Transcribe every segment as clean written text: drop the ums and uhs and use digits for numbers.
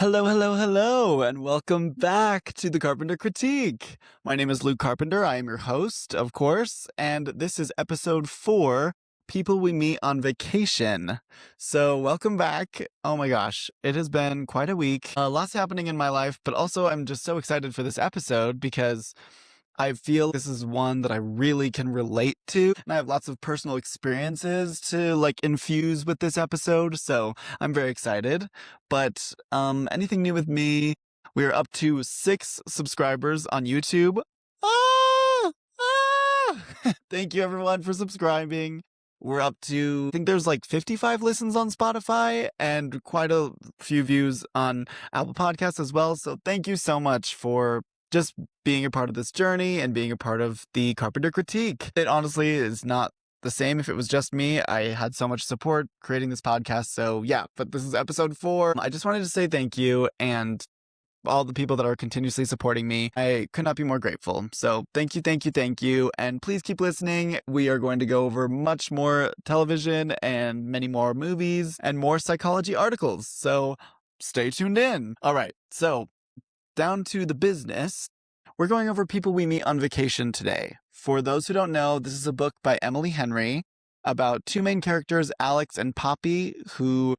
Hello, hello, hello, and welcome back to the Carpenter Critique. My name is Luke Carpenter. I am your host, of course, and this is episode 4, People We Meet on Vacation. So welcome back. Oh my gosh, it has been quite a week. Lots happening in my life, but also I'm just so excited for this episode because I feel this is one that I really can relate to, and I have lots of personal experiences to infuse with this episode, so I'm very excited. But anything new with me? We're up to 6 subscribers on YouTube. Ah! Ah! Thank you everyone for subscribing. We're up to, I think there's 55 listens on Spotify and quite a few views on Apple Podcasts as well. So thank you so much for just being a part of this journey and being a part of the Carpenter Critique. It honestly is not the same if it was just me. I had so much support creating this podcast. So yeah, but this is episode 4. I just wanted to say thank you and all the people that are continuously supporting me. I could not be more grateful. So thank you, thank you, thank you. And please keep listening. We are going to go over much more television and many more movies and more psychology articles. So stay tuned in. All right. So down to the business, we're going over People We Meet on Vacation today. For those who don't know, this is a book by Emily Henry about 2 main characters, Alex and Poppy,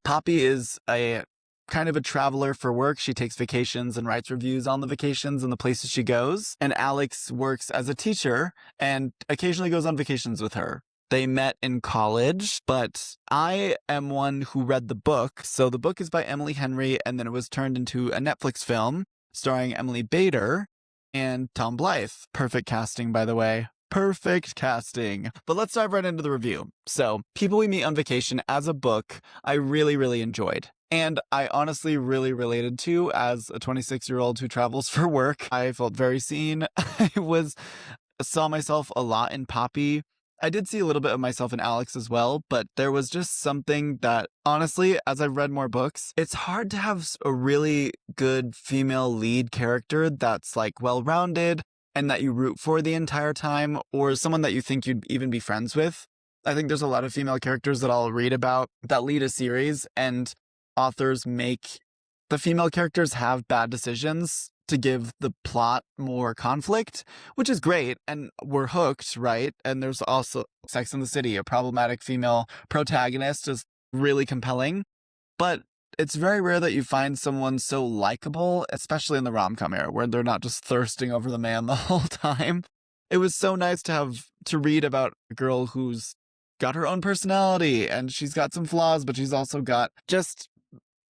Poppy is a kind of a traveler for work. She takes vacations and writes reviews on the vacations and the places she goes. And Alex works as a teacher and occasionally goes on vacations with her. They met in college, but I am one who read the book. So the book is by Emily Henry, and then it was turned into a Netflix film starring Emily Bader and Tom Blythe. Perfect casting, by the way. Perfect casting. But let's dive right into the review. So, People We Meet on Vacation as a book, I really, really enjoyed. And I honestly really related to as a 26-year-old who travels for work. I felt very seen. Saw myself a lot in Poppy. I did see a little bit of myself in Alex as well, but there was just something that, honestly, as I've read more books, it's hard to have a really good female lead character that's well-rounded and that you root for the entire time, or someone that you think you'd even be friends with. I think there's a lot of female characters that I'll read about that lead a series, and authors make the female characters have bad decisions to give the plot more conflict, which is great, and we're hooked, right? And there's also Sex and the City, a problematic female protagonist is really compelling, but it's very rare that you find someone so likable, especially in the rom-com era, where they're not just thirsting over the man the whole time. It was so nice to read about a girl who's got her own personality, and she's got some flaws, but she's also got just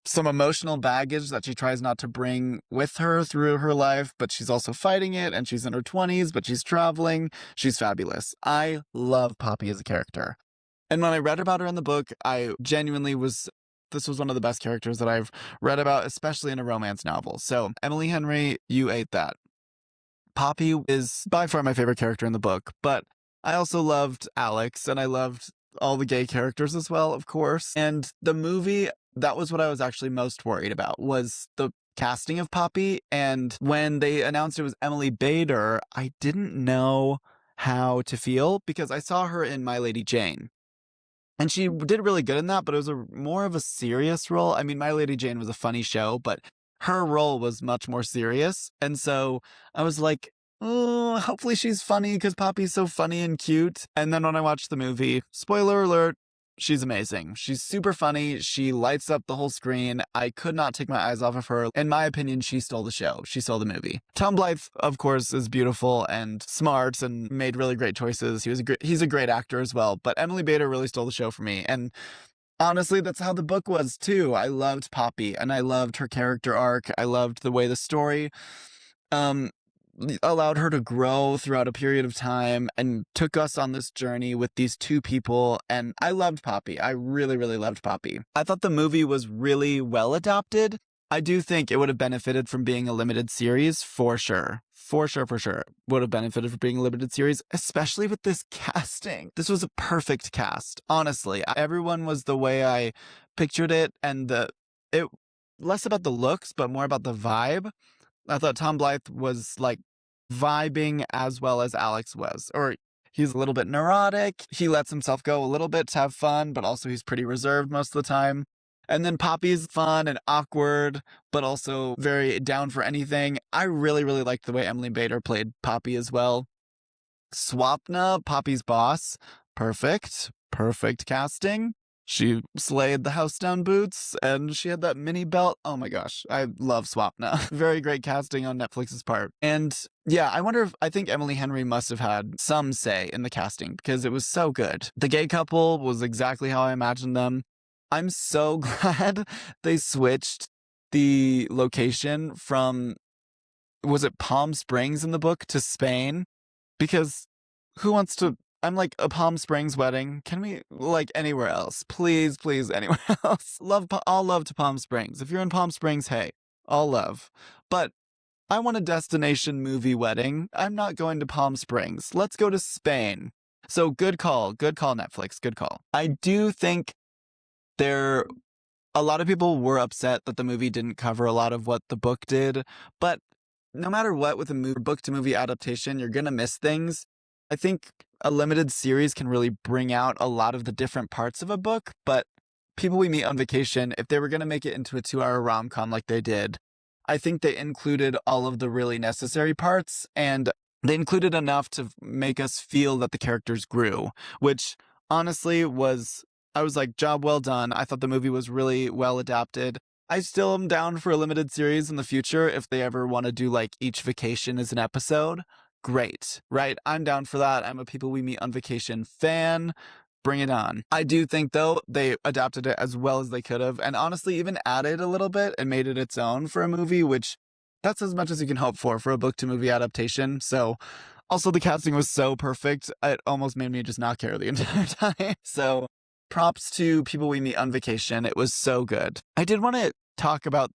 some emotional baggage that she tries not to bring with her through her life, but she's also fighting it, and she's in her 20s, but she's traveling. She's fabulous. I love Poppy as a character. And when I read about her in the book, I genuinely this was one of the best characters that I've read about, especially in a romance novel. So, Emily Henry, you ate that. Poppy is by far my favorite character in the book, but I also loved Alex, and I loved all the gay characters as well, of course. And the movie, that was what I was actually most worried about, was the casting of Poppy. And when they announced it was Emily Bader, I didn't know how to feel because I saw her in My Lady Jane. And she did really good in that, but it was more of a serious role. I mean, My Lady Jane was a funny show, but her role was much more serious. And so I was like, oh, hopefully she's funny because Poppy's so funny and cute. And then when I watched the movie, spoiler alert, she's amazing. She's super funny. She lights up the whole screen. I could not take my eyes off of her. In my opinion, she stole the show. She stole the movie. Tom Blythe, of course, is beautiful and smart and made really great choices. He's a great actor as well. But Emily Bader really stole the show for me. And honestly, that's how the book was too. I loved Poppy and I loved her character arc. I loved the way the story allowed her to grow throughout a period of time and took us on this journey with these 2 people. And I loved Poppy. I really, really loved Poppy. I thought the movie was really well adapted. I do think it would have benefited from being a limited series for sure. For sure. Would have benefited from being a limited series, especially with this casting. This was a perfect cast. Honestly, everyone was the way I pictured it, and it less about the looks, but more about the vibe. I thought Tom Blythe was vibing as well as Alex was, or he's a little bit neurotic. He lets himself go a little bit to have fun, but also he's pretty reserved most of the time. And then Poppy's fun and awkward, but also very down for anything. I really, really liked the way Emily Bader played Poppy as well. Swapna, Poppy's boss, perfect. Perfect casting. She slayed the house down boots, and she had that mini belt. Oh my gosh, I love Swapna. Very great casting on Netflix's part. And yeah, I think Emily Henry must have had some say in the casting because it was so good. The gay couple was exactly how I imagined them. I'm so glad they switched the location from, was it Palm Springs in the book, to Spain? Because who wants to, I'm like, a Palm Springs wedding. Can we, like, anywhere else? Please, please, anywhere else. All love to Palm Springs. If you're in Palm Springs, hey, all love. But I want a destination movie wedding. I'm not going to Palm Springs. Let's go to Spain. So good call, Netflix, good call. I do think a lot of people were upset that the movie didn't cover a lot of what the book did, but no matter what, with a book-to-movie adaptation, you're gonna miss things. I think a limited series can really bring out a lot of the different parts of a book, but People We Meet on Vacation, if they were gonna make it into a 2-hour rom-com like they did, I think they included all of the really necessary parts, and they included enough to make us feel that the characters grew, which honestly I was like, job well done. I thought the movie was really well adapted. I still am down for a limited series in the future if they ever want to do like each vacation as an episode. Great, right? I'm down for that. I'm a People We Meet on Vacation fan. Bring it on. I do think, though, they adapted it as well as they could have, and honestly even added a little bit and made it its own for a movie, which that's as much as you can hope for a book-to-movie adaptation. So, also the casting was so perfect, it almost made me just not care the entire time. So, props to People We Meet on Vacation. It was so good. I did want to talk about,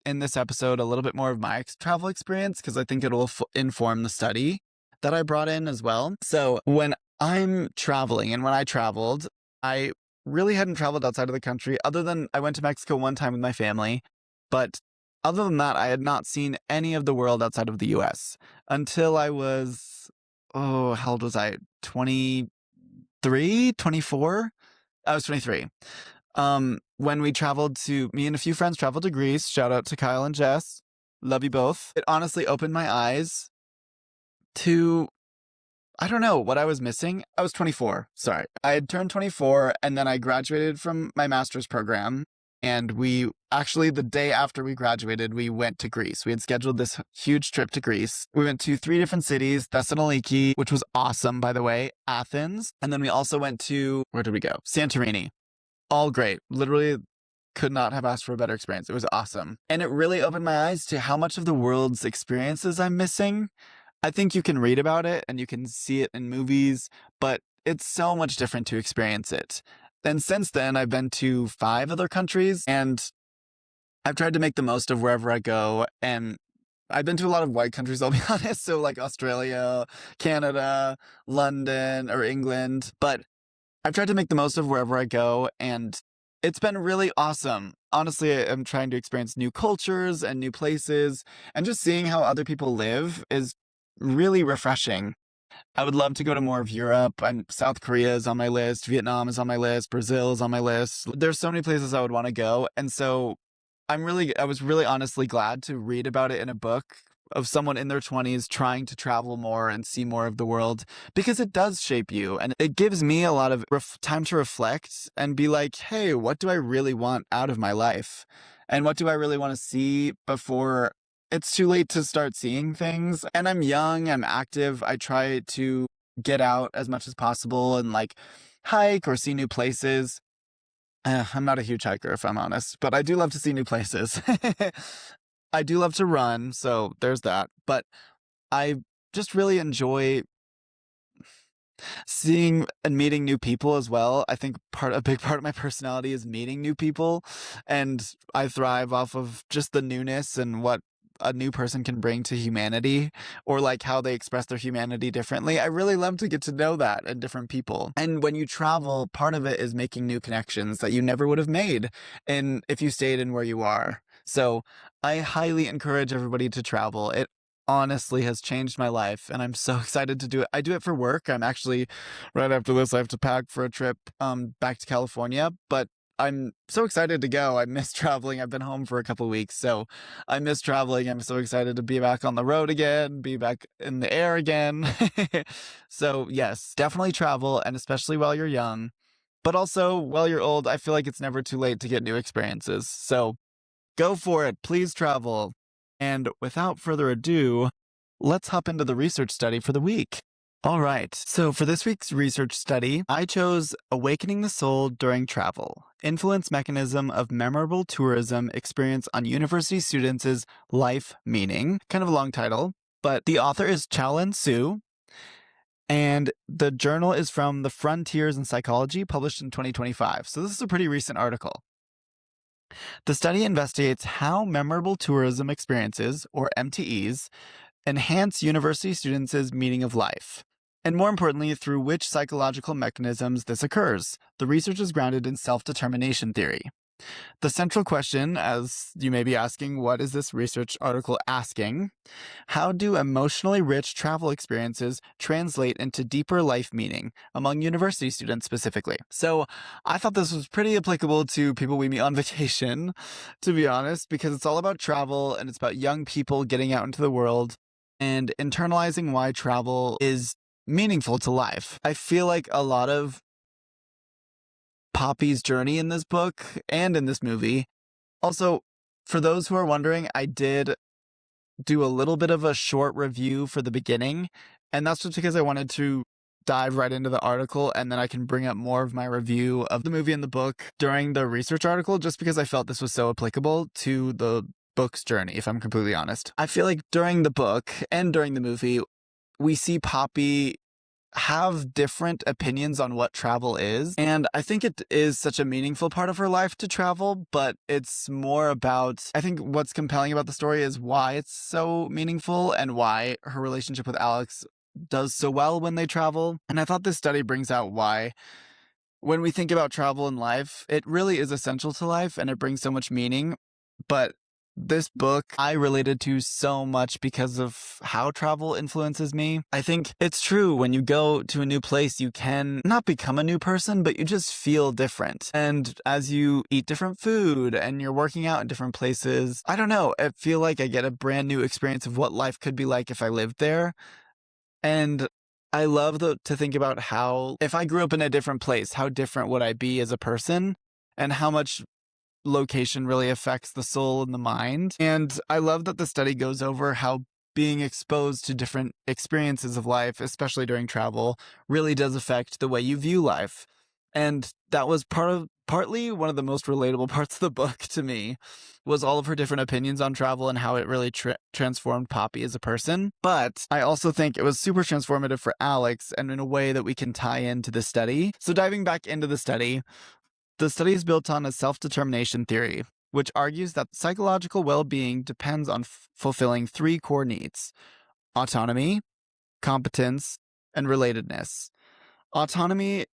in this episode, a little bit more of my travel experience, because I think it will inform the study that I brought in as well. So, when I'm traveling, and when I traveled, I really hadn't traveled outside of the country, other than I went to Mexico one time with my family, but other than that, I had not seen any of the world outside of the US until I was, how old was I? 23, 24? I was 23. When me and a few friends traveled to Greece. Shout out to Kyle and Jess. Love you both. It honestly opened my eyes to, I don't know what I was missing. I was 24. Sorry. I had turned 24, and then I graduated from my master's program. And the day after we graduated, we went to Greece. We had scheduled this huge trip to Greece. We went to 3 different cities: Thessaloniki, which was awesome, by the way, Athens. And then we also went to, where did we go? Santorini. All great. Literally could not have asked for a better experience. It was awesome. And it really opened my eyes to how much of the world's experiences I'm missing. I think you can read about it and you can see it in movies, but it's so much different to experience it. And since then, I've been to 5 other countries, and I've tried to make the most of wherever I go. And I've been to a lot of white countries, I'll be honest. So like Australia, Canada, London, or England. But I've tried to make the most of wherever I go, and it's been really awesome. Honestly, I'm trying to experience new cultures and new places, and just seeing how other people live is really refreshing. I would love to go to more of Europe. South Korea is on my list. Vietnam is on my list. Brazil is on my list. There's so many places I would want to go. And so I was really honestly glad to read about it in a book of someone in their 20s trying to travel more and see more of the world, because it does shape you. And it gives me a lot of time to reflect and be like, hey, what do I really want out of my life? And what do I really want to see before it's too late to start seeing things? And I'm young, I'm active. I try to get out as much as possible and like hike or see new places. I'm not a huge hiker, if I'm honest, but I do love to see new places. I do love to run, so there's that. But I just really enjoy seeing and meeting new people as well. I think a big part of my personality is meeting new people, and I thrive off of just the newness and what a new person can bring to humanity, or like how they express their humanity differently. I really love to get to know that in different people. And when you travel, part of it is making new connections that you never would have made if you stayed in where you are. So I highly encourage everybody to travel. It honestly has changed my life, and I'm so excited to do it. I do it for work. I'm actually, right after this, I have to pack for a trip back to California, but I'm so excited to go. I miss traveling. I've been home for a couple weeks, so I miss traveling. I'm so excited to be back on the road again, be back in the air again. So yes, definitely travel, and especially while you're young. But also, while you're old, I feel like it's never too late to get new experiences. So go for it. Please travel. And without further ado, let's hop into the research study for the week. All right, so for this week's research study, I chose Awakening the Soul During Travel, Influence Mechanism of Memorable Tourism Experience on University Students' Life Meaning. Kind of a long title, but the author is Qiaolan Su, and the journal is from The Frontiers in Psychology, published in 2025. So this is a pretty recent article. The study investigates how memorable tourism experiences, or MTEs, enhance university students' meaning of life, and more importantly, through which psychological mechanisms this occurs. The research is grounded in self-determination theory. The central question, as you may be asking, what is this research article asking? How do emotionally rich travel experiences translate into deeper life meaning among university students specifically? So I thought this was pretty applicable to people we meet on vacation, to be honest, because it's all about travel and it's about young people getting out into the world and internalizing why travel is meaningful to life. I feel like a lot of Poppy's journey in this book and in this movie. Also, for those who are wondering, I did do a little bit of a short review for the beginning, and that's just because I wanted to dive right into the article, and then I can bring up more of my review of the movie and the book during the research article, just because I felt this was so applicable to the book's journey, if I'm completely honest. I feel like during the book and during the movie, we see Poppy have different opinions on what travel is. And I think it is such a meaningful part of her life to travel, but it's more about, I think what's compelling about the story is why it's so meaningful and why her relationship with Alex does so well when they travel. And I thought this study brings out why, when we think about travel in life, it really is essential to life and it brings so much meaning. But this book I related to so much because of how travel influences me. I think it's true, when you go to a new place, you can not become a new person, but you just feel different. And as you eat different food and you're working out in different places, I don't know, I feel like I get a brand new experience of what life could be like if I lived there. And I love to think about how, if I grew up in a different place, how different would I be as a person, and how much location really affects the soul and the mind. And I love that the study goes over how being exposed to different experiences of life, especially during travel, really does affect the way you view life. And that was partly one of the most relatable parts of the book to me, was all of her different opinions on travel and how it really transformed Poppy as a person. But I also think it was super transformative for Alex, and in a way that we can tie into the study. So diving back into the study is built on a self-determination theory, which argues that psychological well-being depends on fulfilling three core needs: autonomy, competence, and relatedness. Autonomy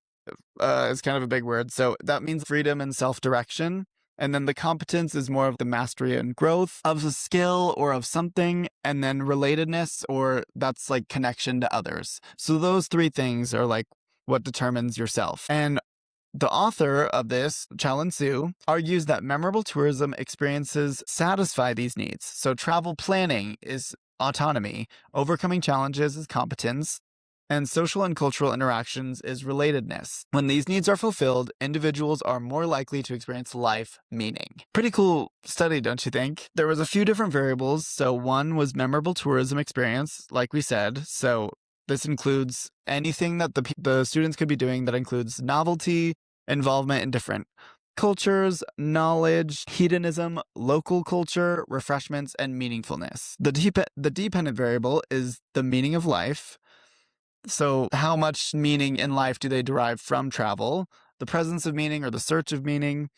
is kind of a big word, so that means freedom and self-direction. And then the competence is more of the mastery and growth of a skill or of something. And then relatedness, or that's like connection to others. So those three things are like what determines yourself. And the author of this, Qiaolan Su, argues that memorable tourism experiences satisfy these needs. So travel planning is autonomy, overcoming challenges is competence, and social and cultural interactions is relatedness. When these needs are fulfilled, individuals are more likely to experience life meaning. Pretty cool study, don't you think? There was a few different variables. So one was memorable tourism experience, like we said. So this includes anything that the students could be doing that includes novelty, involvement in different cultures, knowledge, hedonism, local culture, refreshments, and meaningfulness. The dependent variable is the meaning of life. So how much meaning in life do they derive from travel? The presence of meaning or the search of meaning.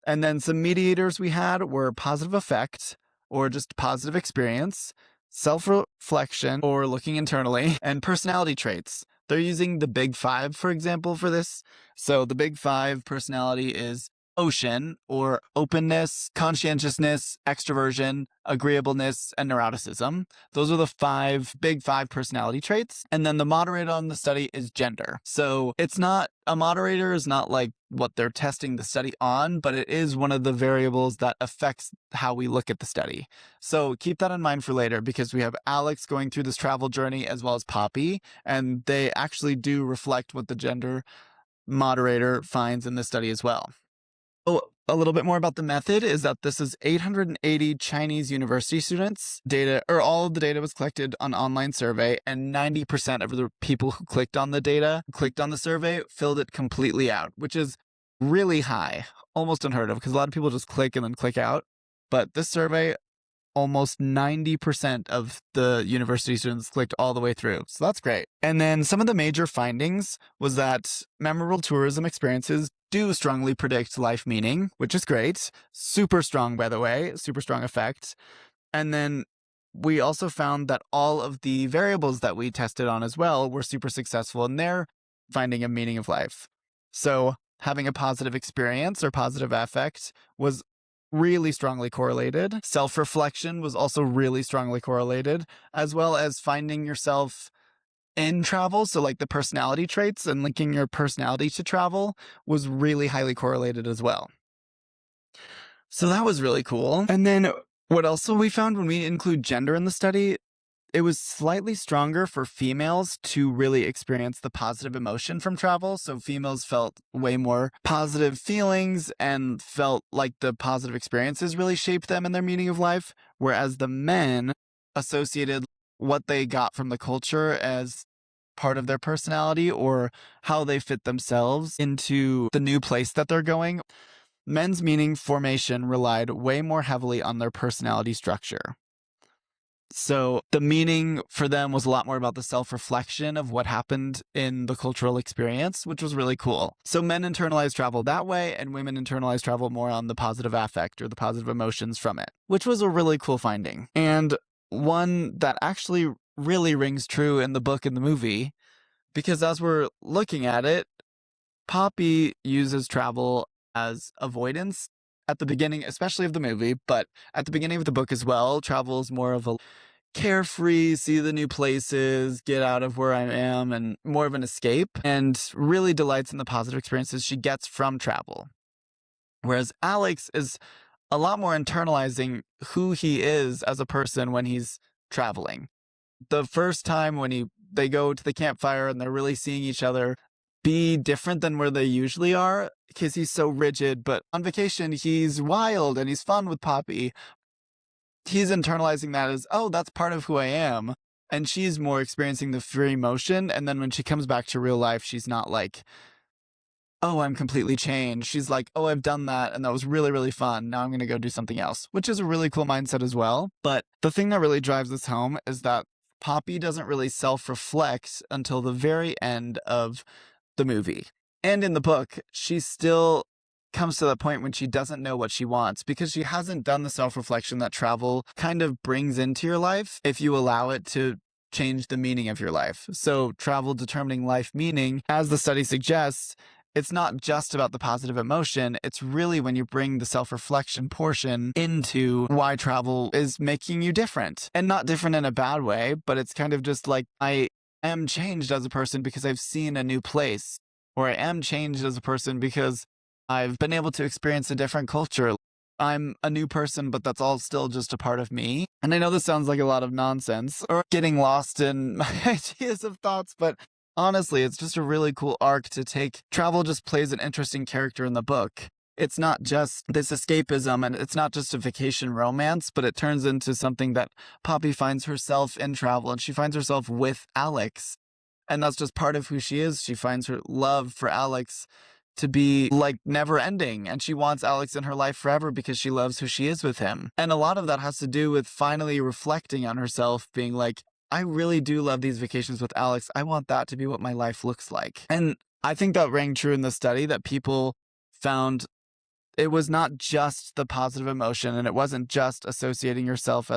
And then some mediators we had were positive effect, or just positive experience, self-reflection, or looking internally, and personality traits. They're using the Big Five, for example, for this. So the Big Five personality is ocean, or openness, conscientiousness, extroversion, agreeableness, and neuroticism. Those are the big five personality traits. And then the moderator on the study is gender. So a moderator is not like what they're testing the study on, but it is one of the variables that affects how we look at the study. So keep that in mind for later, because we have Alex going through this travel journey as well as Poppy, and they actually do reflect what the gender moderator finds in this study as well. Oh, a little bit more about the method is that this is 880 Chinese university students. All of the data was collected on online survey, and 90% of the people who clicked on the survey, filled it completely out, which is really high, almost unheard of, because a lot of people just click and then click out. But this survey, almost 90% of the university students clicked all the way through. So that's great. And then some of the major findings was that memorable tourism experiences do strongly predict life meaning, which is great. Super strong, by the way, super strong effect. And then we also found that all of the variables that we tested on as well were super successful in their finding a meaning of life. So having a positive experience or positive affect was really strongly correlated. Self-reflection was also really strongly correlated, as well as finding yourself in travel. So like the personality traits and linking your personality to travel was really highly correlated as well. So that was really cool. And then what else we found when we include gender in the study, it was slightly stronger for females to really experience the positive emotion from travel. So females felt way more positive feelings and felt like the positive experiences really shaped them in their meaning of life, whereas the men associated what they got from the culture as part of their personality or how they fit themselves into the new place that they're going. Men's meaning formation relied way more heavily on their personality structure. So the meaning for them was a lot more about the self-reflection of what happened in the cultural experience, which was really cool. So men internalize travel that way, and women internalize travel more on the positive affect or the positive emotions from it, which was a really cool finding. And one that actually really rings true in the book and the movie, because as we're looking at it, Poppy uses travel as avoidance at the beginning, especially of the movie, but at the beginning of the book as well. Travel is more of a carefree, see the new places, get out of where I am, and more of an escape, and really delights in the positive experiences she gets from travel. Whereas Alex is a lot more internalizing who he is as a person when he's traveling. The first time when they go to the campfire and they're really seeing each other be different than where they usually are, because he's so rigid, but on vacation he's wild and he's fun with Poppy. He's internalizing that as, oh, that's part of who I am. And she's more experiencing the free motion. And then when she comes back to real life, she's not like, oh, I'm completely changed. She's like, oh, I've done that, and that was really, really fun. Now I'm going to go do something else, which is a really cool mindset as well. But the thing that really drives this home is that Poppy doesn't really self-reflect until the very end of the movie. And in the book, she still comes to the point when she doesn't know what she wants, because she hasn't done the self-reflection that travel kind of brings into your life if you allow it to change the meaning of your life. So travel determining life meaning, as the study suggests, it's not just about the positive emotion. It's really when you bring the self-reflection portion into why travel is making you different. And not different in a bad way, but it's kind of just like, I am changed as a person because I've seen a new place, or I am changed as a person because I've been able to experience a different culture. I'm a new person, but that's all still just a part of me. And I know this sounds like a lot of nonsense or getting lost in my ideas of thoughts, but honestly, it's just a really cool arc to take. Travel just plays an interesting character in the book. It's not just this escapism, and it's not just a vacation romance, but it turns into something that Poppy finds herself in travel, and she finds herself with Alex. And that's just part of who she is. She finds her love for Alex to be like never ending, and she wants Alex in her life forever because she loves who she is with him. And a lot of that has to do with finally reflecting on herself, being like, I really do love these vacations with Alex. I want that to be what my life looks like. And I think that rang true in the study, that people found it was not just the positive emotion, and it wasn't just associating yourself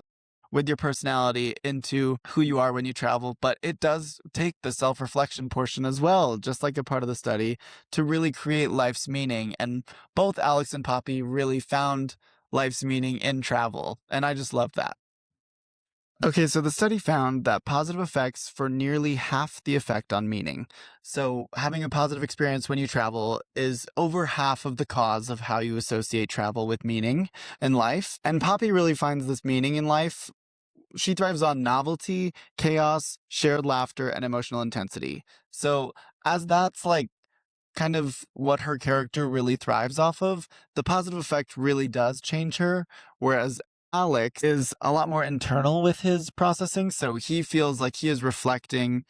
with your personality into who you are when you travel, but it does take the self-reflection portion as well, just like a part of the study, to really create life's meaning. And both Alex and Poppy really found life's meaning in travel, and I just love that. Okay, so the study found that positive effects for nearly half the effect on meaning. So having a positive experience when you travel is over half of the cause of how you associate travel with meaning in life. And Poppy really finds this meaning in life. She thrives on novelty, chaos, shared laughter, and emotional intensity. So as that's like kind of what her character really thrives off of, the positive effect really does change her, whereas Alex is a lot more internal with his processing, so he feels like he is reflecting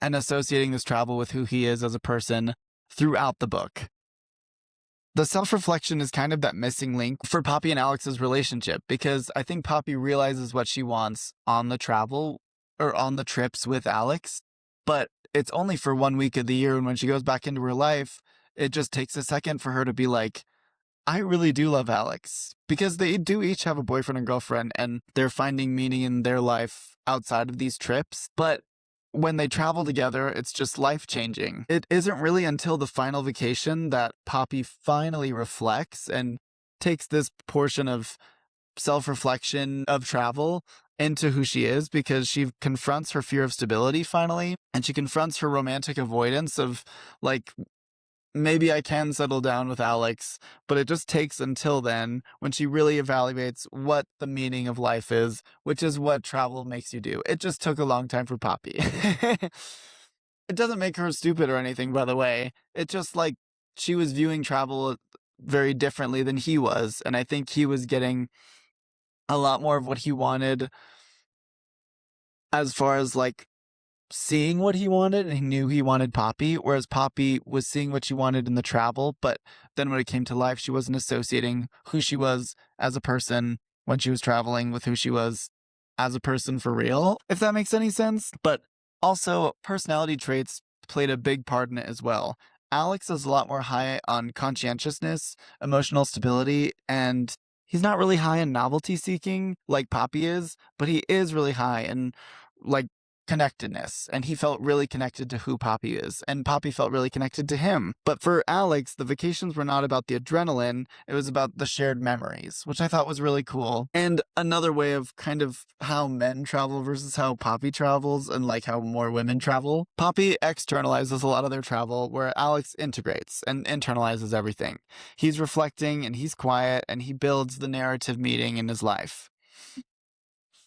and associating this travel with who he is as a person throughout the book. The self-reflection is kind of that missing link for Poppy and Alex's relationship, because I think Poppy realizes what she wants on the travel or on the trips with Alex, but it's only for 1 week of the year, and when she goes back into her life, it just takes a second for her to be like, I really do love Alex, because they do each have a boyfriend and girlfriend, and they're finding meaning in their life outside of these trips. But when they travel together, it's just life-changing. It isn't really until the final vacation that Poppy finally reflects and takes this portion of self-reflection of travel into who she is, because she confronts her fear of stability finally, and she confronts her romantic avoidance of, like, maybe I can settle down with Alex, but it just takes until then when she really evaluates what the meaning of life is, which is what travel makes you do. It just took a long time for Poppy. It doesn't make her stupid or anything, by the way. It's just like she was viewing travel very differently than he was, and I think he was getting a lot more of what he wanted as far as like seeing what he wanted, and he knew he wanted Poppy, whereas Poppy was seeing what she wanted in the travel, but then when it came to life, she wasn't associating who she was as a person when she was traveling with who she was as a person for real, if that makes any sense. But also, personality traits played a big part in it as well. Alex is a lot more high on conscientiousness, emotional stability, and he's not really high in novelty seeking like Poppy is, but he is really high in like connectedness, and he felt really connected to who Poppy is, and Poppy felt really connected to him. But for Alex, the vacations were not about the adrenaline, it was about the shared memories, which I thought was really cool. And another way of kind of how men travel versus how Poppy travels, and like how more women travel. Poppy externalizes a lot of their travel, where Alex integrates and internalizes everything. He's reflecting, and he's quiet, and he builds the narrative meaning in his life.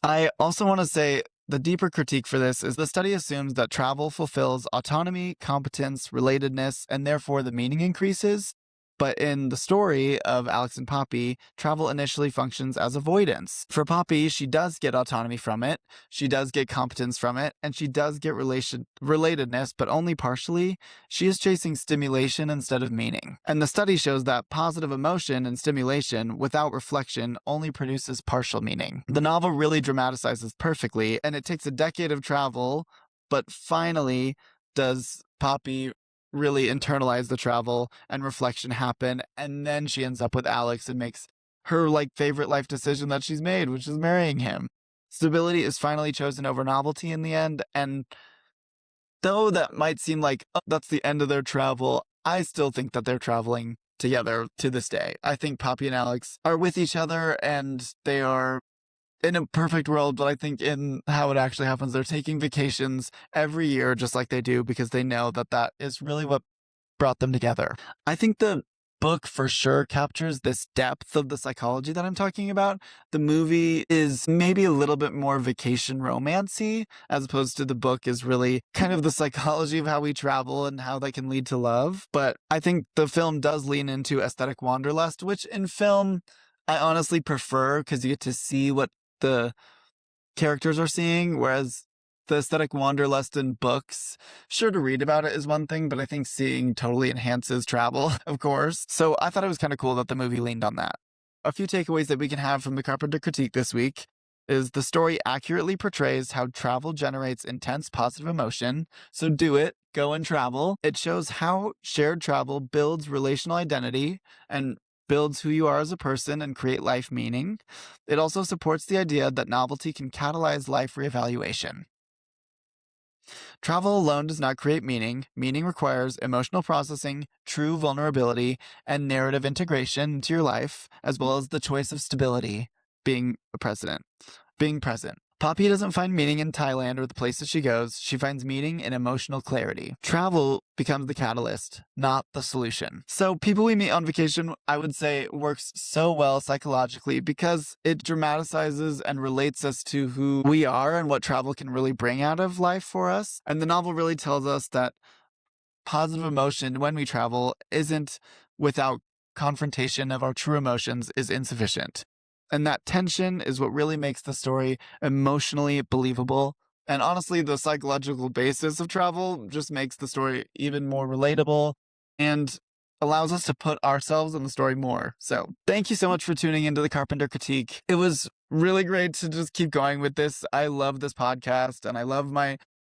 I also want to say the deeper critique for this is the study assumes that travel fulfills autonomy, competence, relatedness, and therefore the meaning increases. But in the story of Alex and Poppy, travel initially functions as avoidance. For Poppy, she does get autonomy from it, she does get competence from it, and she does get relatedness, but only partially. She is chasing stimulation instead of meaning. And the study shows that positive emotion and stimulation without reflection only produces partial meaning. The novel really dramatizes perfectly, and it takes a decade of travel, but finally does Poppy really internalize the travel and reflection happen, and then she ends up with Alex and makes her like favorite life decision that she's made, which is marrying him. Stability is finally chosen over novelty in the end, and though that might seem like, oh, that's the end of their travel, I still think that they're traveling together to this day. I think Poppy and Alex are with each other, and they are in a perfect world, but I think in how it actually happens, they're taking vacations every year just like they do, because they know that that is really what brought them together. I think the book for sure captures this depth of the psychology that I'm talking about. The movie is maybe a little bit more vacation romancy, as opposed to the book is really kind of the psychology of how we travel and how that can lead to love. But I think the film does lean into aesthetic wanderlust, which in film I honestly prefer, because you get to see what the characters are seeing, whereas the aesthetic wanderlust in books, sure, to read about it is one thing, but I think seeing totally enhances travel, of course. So I thought it was kind of cool that the movie leaned on that. A few takeaways that we can have from the Carpenter Critique this week is the story accurately portrays how travel generates intense positive emotion, so do it, go and travel. It shows how shared travel builds relational identity and builds who you are as a person and create life meaning. It also supports the idea that novelty can catalyze life reevaluation. Travel alone does not create meaning. Meaning requires emotional processing, true vulnerability, and narrative integration into your life, as well as the choice of stability, being present. Poppy doesn't find meaning in Thailand or the places she goes. She finds meaning in emotional clarity. Travel becomes the catalyst, not the solution. So people we meet on vacation, I would say, works so well psychologically because it dramatizes and relates us to who we are and what travel can really bring out of life for us. And the novel really tells us that positive emotion when we travel isn't without confrontation of our true emotions is insufficient. And that tension is what really makes the story emotionally believable. And honestly, the psychological basis of travel just makes the story even more relatable and allows us to put ourselves in the story more. So thank you so much for tuning into the Carpenter Critique. It was really great to just keep going with this. I love this podcast and I love my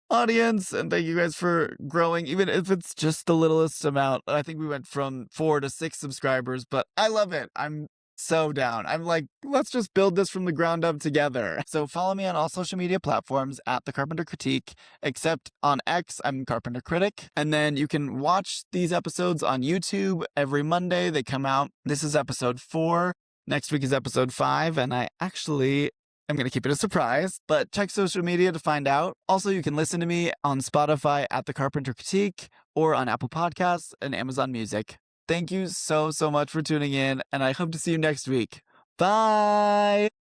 audience, and thank you guys for growing, even if it's just the littlest amount. I think we went from 4 to 6 subscribers, but I love it. I'm so down. I'm like, let's just build this from the ground up together. So follow me on all social media platforms at the Carpenter Critique, except on X, I'm Carpenter Critic. And then you can watch these episodes on YouTube every Monday. They come out. This is episode 4. Next week is episode 5. And I'm going to keep it a surprise, but check social media to find out. Also, you can listen to me on Spotify at the Carpenter Critique or on Apple Podcasts and Amazon Music. Thank you so much for tuning in, and I hope to see you next week. Bye!